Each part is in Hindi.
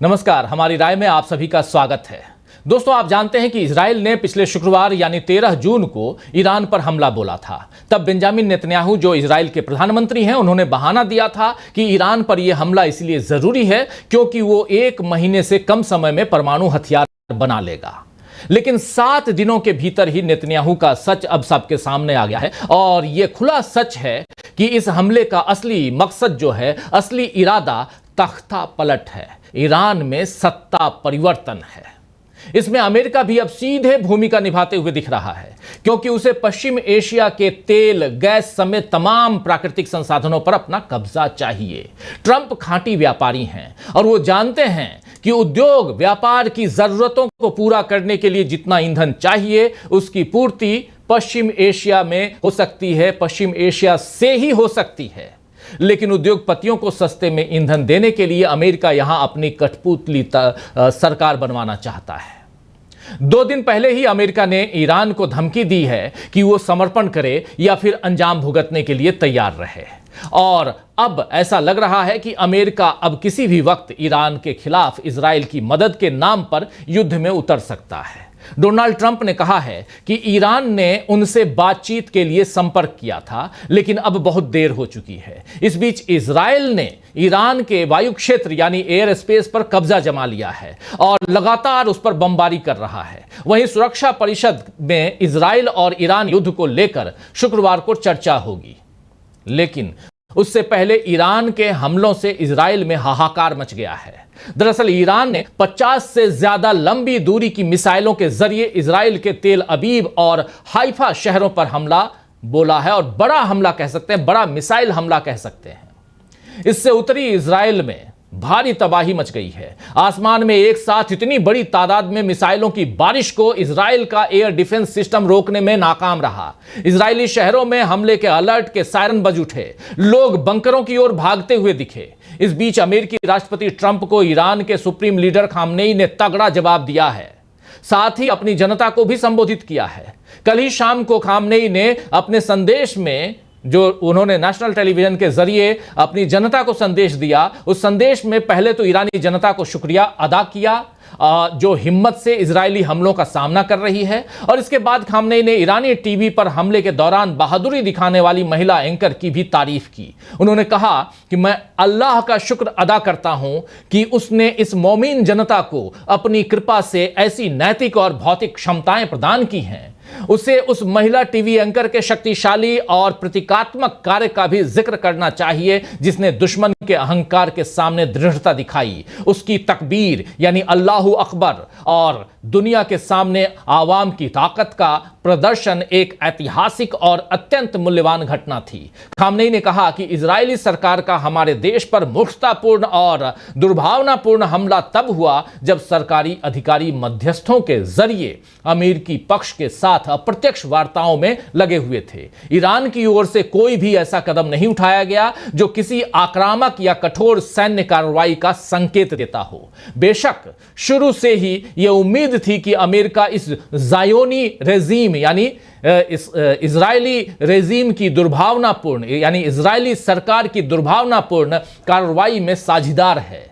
नमस्कार, हमारी राय में आप सभी का स्वागत है। दोस्तों, आप जानते हैं कि इजराइल ने पिछले शुक्रवार यानी 13 जून को ईरान पर हमला बोला था। तब बेंजामिन नेतन्याहू, जो इजराइल के प्रधानमंत्री हैं, उन्होंने बहाना दिया था कि ईरान पर यह हमला इसलिए जरूरी है क्योंकि वो 1 महीने से कम समय में परमाणु हथियार बना लेगा। लेकिन 7 दिनों के भीतर ही नेतन्याहू का सच अब सबके सामने आ गया है और यह खुला सच है कि इस हमले का असली मकसद जो है, असली इरादा तख्ता पलट है, ईरान में सत्ता परिवर्तन है। इसमें अमेरिका भी अब सीधे भूमिका निभाते हुए दिख रहा है क्योंकि उसे पश्चिम एशिया के तेल, गैस समेत तमाम प्राकृतिक संसाधनों पर अपना कब्जा चाहिए। ट्रंप खांटी व्यापारी हैं और वो जानते हैं कि उद्योग व्यापार की जरूरतों को पूरा करने के लिए जितना ईंधन चाहिए उसकी पूर्ति पश्चिम एशिया में हो सकती है, पश्चिम एशिया से ही हो सकती है। लेकिन उद्योगपतियों को सस्ते में ईंधन देने के लिए अमेरिका यहां अपनी कठपुतली सरकार बनवाना चाहता है। 2 दिन पहले ही अमेरिका ने ईरान को धमकी दी है कि वो समर्पण करे या फिर अंजाम भुगतने के लिए तैयार रहे। और अब ऐसा लग रहा है कि अमेरिका अब किसी भी वक्त ईरान के खिलाफ इजराइल की मदद के नाम पर युद्ध में उतर सकता है। डोनाल्ड ट्रंप ने कहा है कि ईरान ने उनसे बातचीत के लिए संपर्क किया था, लेकिन अब बहुत देर हो चुकी है। इस बीच इजराइल ने ईरान के वायु क्षेत्र यानी एयर स्पेस पर कब्जा जमा लिया है और लगातार उस पर बमबारी कर रहा है। वहीं सुरक्षा परिषद में इजराइल और ईरान युद्ध को लेकर शुक्रवार को चर्चा होगी, लेकिन उससे पहले ईरान के हमलों से इजराइल में हाहाकार मच गया है। दरअसल ईरान ने 50 से ज्यादा लंबी दूरी की मिसाइलों के जरिए इजराइल के तेल अबीब और हाइफा शहरों पर हमला बोला है और बड़ा हमला कह सकते हैं, बड़ा मिसाइल हमला कह सकते हैं। इससे उत्तरी इजराइल में भारी तबाही मच गई है। आसमान में एक साथ इतनी बड़ी तादाद में मिसाइलों की बारिश को इजराइल का एयर डिफेंस सिस्टम रोकने में नाकाम रहा। इजरायली शहरों में हमले के अलर्ट के सायरन बज उठे, लोग बंकरों की ओर भागते हुए दिखे। इस बीच अमेरिकी राष्ट्रपति ट्रंप को ईरान के सुप्रीम लीडर खामनेई ने तगड़ा जवाब दिया है, साथ ही अपनी जनता को भी संबोधित किया है। कल ही शाम को खामनेई ने अपने संदेश में, जो उन्होंने नेशनल टेलीविजन के जरिए अपनी जनता को संदेश दिया, उस संदेश में पहले तो ईरानी जनता को शुक्रिया अदा किया जो हिम्मत से इजरायली हमलों का सामना कर रही है, और इसके बाद खामनेई ने ईरानी टीवी पर हमले के दौरान बहादुरी दिखाने वाली महिला एंकर की भी तारीफ की। उन्होंने कहा कि मैं अल्लाह का शुक्र अदा करता हूं कि उसने इस मोमिन जनता को अपनी कृपा से ऐसी नैतिक और भौतिक क्षमताएं प्रदान की हैं। उसे उस महिला टीवी एंकर के शक्तिशाली और प्रतीकात्मक कार्य का भी जिक्र करना चाहिए जिसने दुश्मन के अहंकार के सामने दृढ़ता दिखाई। उसकी तकबीर यानी अल्लाहु अकबर और दुनिया के सामने आवाम की ताकत का प्रदर्शन एक ऐतिहासिक और अत्यंत मूल्यवान घटना थी। खामनेई ने कहा कि इजरायली सरकार का हमारे देश पर मूर्खतापूर्ण और दुर्भावनापूर्ण हमला तब हुआ जब सरकारी अधिकारी मध्यस्थों के जरिए अमेरिकी पक्ष के साथ अप्रत्यक्ष वार्ताओं में लगे हुए थे। ईरान की ओर से कोई भी ऐसा कदम नहीं उठाया गया जो किसी आक्रामक या कठोर सैन्य कार्रवाई का संकेत देता हो। बेशक शुरू से ही यह उम्मीद थी कि अमेरिका इस ज़ायोनी रेजीम यानी इजरायली रेजीम की दुर्भावनापूर्ण यानी इजरायली सरकार की दुर्भावनापूर्ण कार्रवाई में साझीदार है,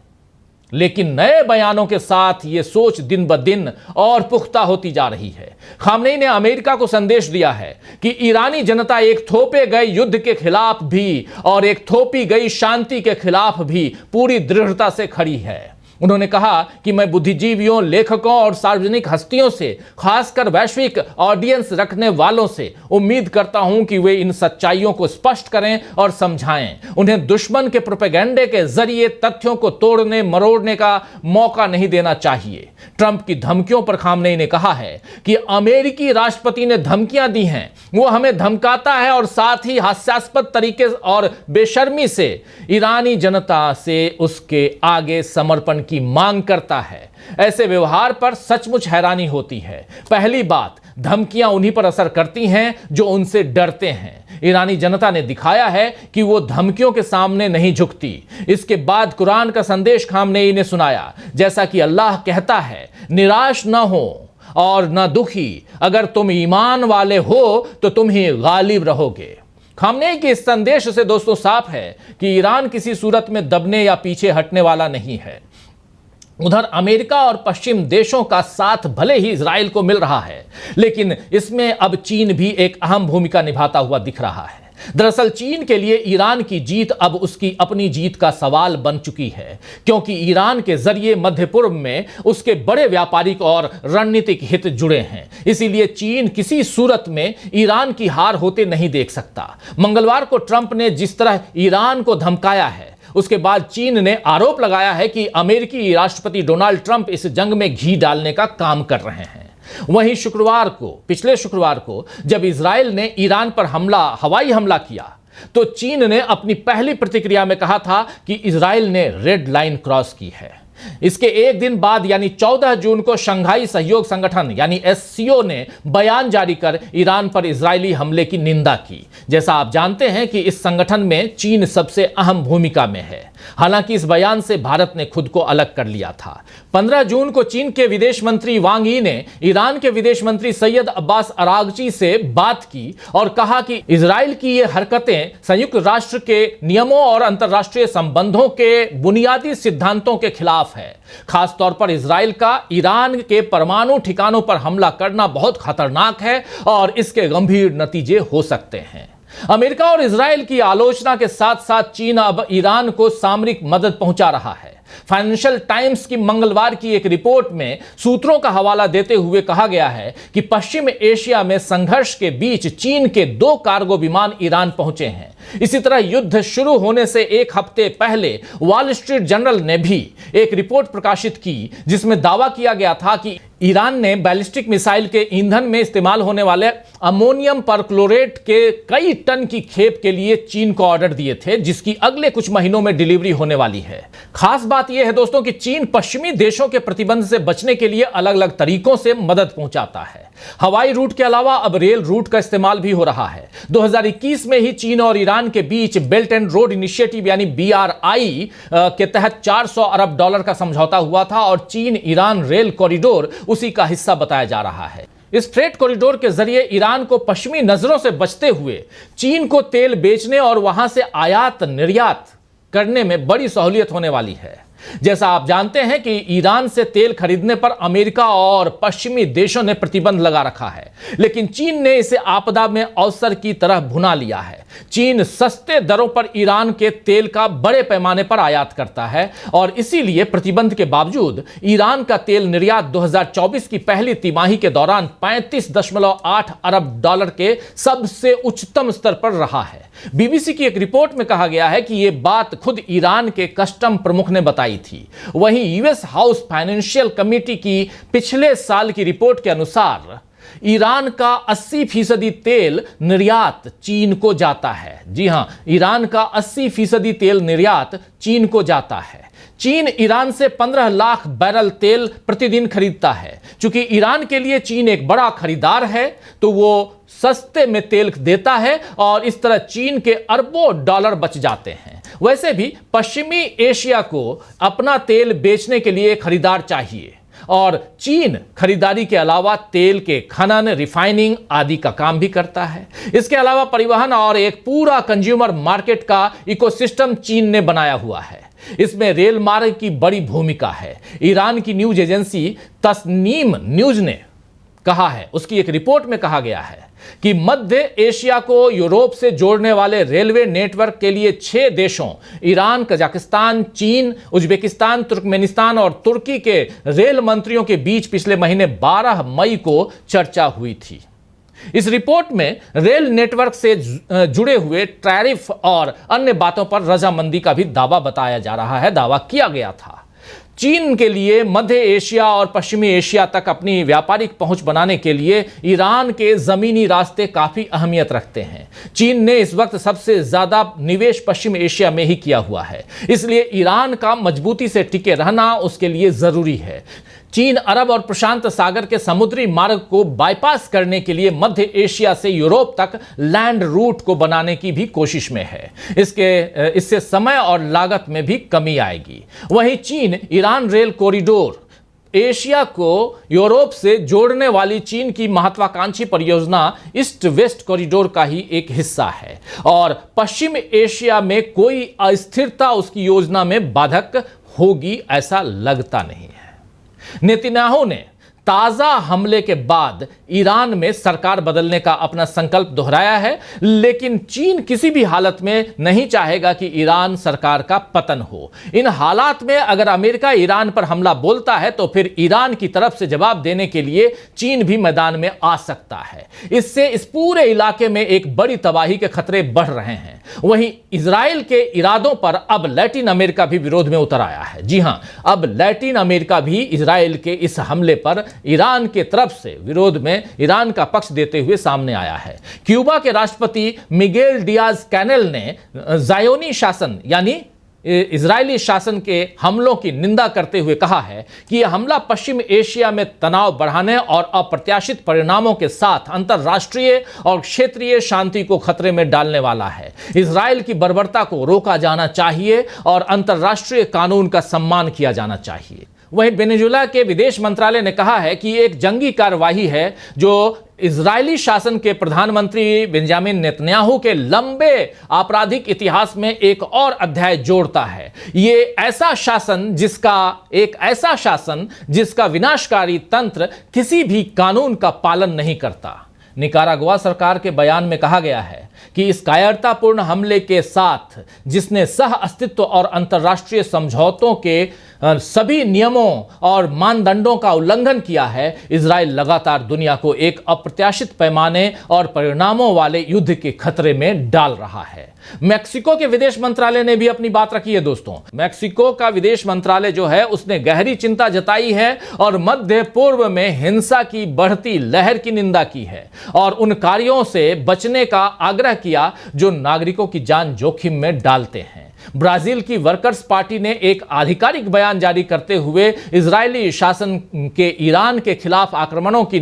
लेकिन नए बयानों के साथ यह सोच दिन ब दिन और पुख्ता होती जा रही है। खामनेई ने अमेरिका को संदेश दिया है कि ईरानी जनता एक थोपे गए युद्ध के खिलाफ भी और एक थोपी गई शांति के खिलाफ भी पूरी दृढ़ता से खड़ी है। उन्होंने कहा कि मैं बुद्धिजीवियों, लेखकों और सार्वजनिक हस्तियों से, खासकर वैश्विक ऑडियंस रखने वालों से उम्मीद करता हूं कि वे इन सच्चाइयों को स्पष्ट करें और समझाएं। उन्हें दुश्मन के प्रोपेगेंडे के जरिए तथ्यों को तोड़ने मरोड़ने का मौका नहीं देना चाहिए। ट्रंप की धमकियों पर खामनेई ने कहा है कि अमेरिकी राष्ट्रपति ने धमकियां दी हैं, वो हमें धमकाता है और साथ ही हास्यास्पद तरीके और बेशर्मी से ईरानी जनता से उसके आगे समर्पण की मांग करता है। ऐसे व्यवहार पर सचमुच हैरानी होती है। पहली बात, धमकियां उन्हीं पर असर करती हैं जो उनसे डरते हैं। ईरानी जनता ने दिखाया है कि वो धमकियों के सामने नहीं झुकती। इसके बाद कुरान का संदेश खामनेई ने सुनाया, जैसा कि अल्लाह कहता है, निराश न हो और न दुखी, अगर तुम ईमान वाले हो तो तुम ही गालिब रहोगे। खामनेई के इस संदेश से दोस्तों साफ है कि ईरान किसी सूरत में दबने या पीछे हटने वाला नहीं है। उधर अमेरिका और पश्चिम देशों का साथ भले ही इजराइल को मिल रहा है, लेकिन इसमें अब चीन भी एक अहम भूमिका निभाता हुआ दिख रहा है। दरअसल चीन के लिए ईरान की जीत अब उसकी अपनी जीत का सवाल बन चुकी है, क्योंकि ईरान के जरिए मध्य पूर्व में उसके बड़े व्यापारिक और रणनीतिक हित जुड़े हैं। इसीलिए चीन किसी सूरत में ईरान की हार होते नहीं देख सकता। मंगलवार को ट्रंप ने जिस तरह ईरान को धमकाया है, उसके बाद चीन ने आरोप लगाया है कि अमेरिकी राष्ट्रपति डोनाल्ड ट्रंप इस जंग में घी डालने का काम कर रहे हैं। वहीं पिछले शुक्रवार को जब इजराइल ने ईरान पर हवाई हमला किया, तो चीन ने अपनी पहली प्रतिक्रिया में कहा था कि इजराइल ने रेड लाइन क्रॉस की है। इसके एक दिन बाद यानी 14 जून को शंघाई सहयोग संगठन यानी एससीओ ने बयान जारी कर ईरान पर इजरायली हमले की निंदा की। जैसा आप जानते हैं कि इस संगठन में चीन सबसे अहम भूमिका में है। हालांकि इस बयान से भारत ने खुद को अलग कर लिया था। 15 जून को चीन के विदेश मंत्री वांग यी ने ईरान के विदेश मंत्री सैयद अब्बास अरागची से बात की और कहा कि इजराइल की ये हरकतें संयुक्त राष्ट्र के नियमों और अंतर्राष्ट्रीय संबंधों के बुनियादी सिद्धांतों के खिलाफ है। खासतौर पर इजराइल का ईरान के परमाणु ठिकानों पर हमला करना बहुत खतरनाक है और इसके गंभीर नतीजे हो सकते हैं। अमेरिका और इजराइल की आलोचना के साथ साथ चीन अब ईरान को सामरिक मदद पहुंचा रहा है। फाइनेंशियल टाइम्स की मंगलवार की एक रिपोर्ट में सूत्रों का हवाला देते हुए कहा गया है कि पश्चिम एशिया में संघर्ष के बीच चीन के 2 कार्गो विमान ईरान पहुंचे हैं। इसी तरह युद्ध शुरू होने से एक हफ्ते पहले वॉल स्ट्रीट जर्नल ने भी एक रिपोर्ट प्रकाशित की, जिसमें दावा किया गया था कि ईरान ने बैलिस्टिक मिसाइल के ईंधन में इस्तेमाल होने वाले अमोनियम परक्लोरेट के कई टन की खेप के लिए चीन को ऑर्डर दिए थे, जिसकी अगले कुछ महीनों में डिलीवरी होने वाली है। खास बात यह है दोस्तों कि चीन पश्चिमी देशों के प्रतिबंध से बचने के लिए अलग अलग तरीकों से मदद पहुंचाता है। हवाई रूट के अलावा अब रेल रूट का इस्तेमाल भी हो रहा है। 2021 में ही चीन और ईरान के बीच बेल्ट एंड रोड इनिशिएटिव यानी BRI के तहत $400 अरब का समझौता हुआ था और चीन ईरान रेल कॉरिडोर उसी का हिस्सा बताया जा रहा है। इस फ्रेट कॉरिडोर के जरिए ईरान को पश्चिमी नजरों से बचते हुए चीन को तेल बेचने और वहां से आयात निर्यात करने में बड़ी सहूलियत होने वाली है। जैसा आप जानते हैं कि ईरान से तेल खरीदने पर अमेरिका और पश्चिमी देशों ने प्रतिबंध लगा रखा है, लेकिन चीन ने इसे आपदा में अवसर की तरह भुना लिया है। चीन सस्ते दरों पर ईरान के तेल का बड़े पैमाने पर आयात करता है और इसीलिए प्रतिबंध के बावजूद ईरान का तेल निर्यात 2024 की पहली तिमाही के दौरान $35.8 अरब के सबसे उच्चतम स्तर पर रहा है। बीबीसी की एक रिपोर्ट में कहा गया है कि यह बात खुद ईरान के कस्टम प्रमुख ने बताई थी। वहीं यूएस हाउस फाइनेंशियल कमेटी की पिछले साल की रिपोर्ट के अनुसार ईरान का 80% तेल निर्यात चीन को जाता है। जी हां, ईरान का 80% तेल निर्यात चीन को जाता है। चीन ईरान से 15 लाख बैरल तेल प्रतिदिन खरीदता है। चूंकि ईरान के लिए चीन एक बड़ा खरीदार है, तो वो सस्ते में तेल देता है और इस तरह चीन के अरबों डॉलर बच जाते हैं। वैसे भी पश्चिमी एशिया को अपना तेल बेचने के लिए खरीदार चाहिए और चीन खरीदारी के अलावा तेल के खनन, रिफाइनिंग आदि का काम भी करता है। इसके अलावा परिवहन और एक पूरा कंज्यूमर मार्केट का इकोसिस्टम चीन ने बनाया हुआ है। इसमें रेल मार्ग की बड़ी भूमिका है। ईरान की न्यूज एजेंसी तस्नीम न्यूज ने कहा है, उसकी एक रिपोर्ट में कहा गया है कि मध्य एशिया को यूरोप से जोड़ने वाले रेलवे नेटवर्क के लिए 6 देशों ईरान, कजाकिस्तान, चीन, उज्बेकिस्तान, तुर्कमेनिस्तान और तुर्की के रेल मंत्रियों के बीच पिछले महीने 12 मई को चर्चा हुई थी। इस रिपोर्ट में रेल नेटवर्क से जुड़े हुए टैरिफ और अन्य बातों पर रजामंदी का भी दावा बताया जा रहा है, दावा किया गया था। चीन के लिए मध्य एशिया और पश्चिमी एशिया तक अपनी व्यापारिक पहुंच बनाने के लिए ईरान के जमीनी रास्ते काफी अहमियत रखते हैं। चीन ने इस वक्त सबसे ज्यादा निवेश पश्चिम एशिया में ही किया हुआ है, इसलिए ईरान का मजबूती से टिके रहना उसके लिए जरूरी है। चीन अरब और प्रशांत सागर के समुद्री मार्ग को बाईपास करने के लिए मध्य एशिया से यूरोप तक लैंड रूट को बनाने की भी कोशिश में है। इससे समय और लागत में भी कमी आएगी। वहीं चीन ईरान रेल कॉरिडोर एशिया को यूरोप से जोड़ने वाली चीन की महत्वाकांक्षी परियोजना ईस्ट वेस्ट कॉरिडोर का ही एक हिस्सा है और पश्चिम एशिया में कोई अस्थिरता उसकी योजना में बाधक होगी ऐसा लगता नहीं है। नेतन्याहू ने ताजा हमले के बाद ईरान में सरकार बदलने का अपना संकल्प दोहराया है, लेकिन चीन किसी भी हालत में नहीं चाहेगा कि ईरान सरकार का पतन हो। इन हालात में अगर अमेरिका ईरान पर हमला बोलता है तो फिर ईरान की तरफ से जवाब देने के लिए चीन भी मैदान में आ सकता है। इससे इस पूरे इलाके में एक बड़ी तबाही के खतरे बढ़ रहे हैं। वहीं इजराइल के इरादों पर अब लैटिन अमेरिका भी विरोध में उतर आया है। जी हां, अब लैटिन अमेरिका भी इजराइल के इस हमले पर ईरान के तरफ से विरोध में ईरान का पक्ष देते हुए सामने आया है। क्यूबा के राष्ट्रपति मिगेल डियाज कैनेल ने ज़ायोनी शासन यानी इजरायली शासन के हमलों की निंदा करते हुए कहा है कि यह हमला पश्चिम एशिया में तनाव बढ़ाने और अप्रत्याशित परिणामों के साथ अंतर्राष्ट्रीय और क्षेत्रीय शांति को खतरे में डालने वाला है। इजरायल की बर्बरता को रोका जाना चाहिए और अंतर्राष्ट्रीय कानून का सम्मान किया जाना चाहिए। वहीं वेनेजुएला के विदेश मंत्रालय ने कहा है कि एक जंगी कार्यवाही है जो इजरायली शासन के प्रधानमंत्री बेंजामिन नेतन्याहू के लंबे आपराधिक इतिहास में एक और अध्याय जोड़ता है। ये ऐसा शासन जिसका विनाशकारी तंत्र किसी भी कानून का पालन नहीं करता। निकारागुआ सरकार के बयान में कहा गया है कि इस कायरतापूर्ण हमले के साथ जिसने सह अस्तित्व और अंतर्राष्ट्रीय समझौतों के सभी नियमों और मानदंडों का उल्लंघन किया है, इजराइल लगातार दुनिया को एक अप्रत्याशित पैमाने और परिणामों वाले युद्ध के खतरे में डाल रहा है। मैक्सिको के विदेश मंत्रालय ने भी अपनी बात रखी है। दोस्तों, मैक्सिको का विदेश मंत्रालय जो है उसने गहरी चिंता जताई है और मध्य पूर्व में हिंसा की बढ़ती लहर की निंदा की है और उन कार्यों से बचने का आग्रह किया जो नागरिकों की जान जोखिम में डालते हैं। ब्राजील की वर्कर्स पार्टी ने एक आधिकारिक बयान जारी करते हुए इजरायली शासन के ईरान के खिलाफ आक्रमणों की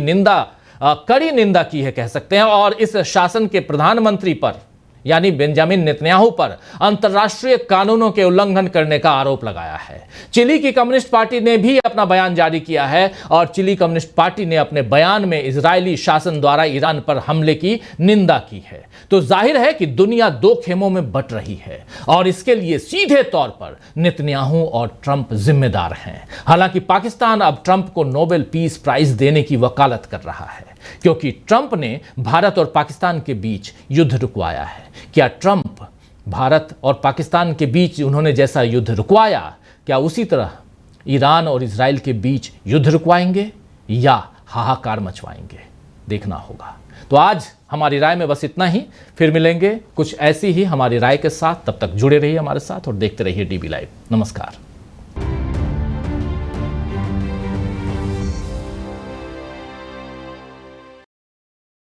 कड़ी निंदा की है कह सकते हैं, और इस शासन के प्रधानमंत्री पर यानी बेंजामिन नेतन्याहू पर अंतर्राष्ट्रीय कानूनों के उल्लंघन करने का आरोप लगाया है। चिली की कम्युनिस्ट पार्टी ने भी अपना बयान जारी किया है और चिली कम्युनिस्ट पार्टी ने अपने बयान में इजरायली शासन द्वारा ईरान पर हमले की निंदा की है। तो जाहिर है कि दुनिया दो खेमों में बंट रही है और इसके लिए सीधे तौर पर नेतन्याहू और ट्रंप जिम्मेदार हैं। हालांकि पाकिस्तान अब ट्रंप को नोबेल पीस प्राइज देने की वकालत कर रहा है क्योंकि ट्रंप ने भारत और पाकिस्तान के बीच युद्ध रुकवाया है। क्या ट्रंप भारत और पाकिस्तान के बीच उन्होंने जैसा युद्ध रुकवाया, क्या उसी तरह ईरान और इजराइल के बीच युद्ध रुकवाएंगे या हाहाकार मचवाएंगे? देखना होगा। तो आज हमारी राय में बस इतना ही। फिर मिलेंगे कुछ ऐसी ही हमारी राय के साथ। तब तक जुड़े रहिए हमारे साथ और देखते रहिए डीबी लाइव। नमस्कार।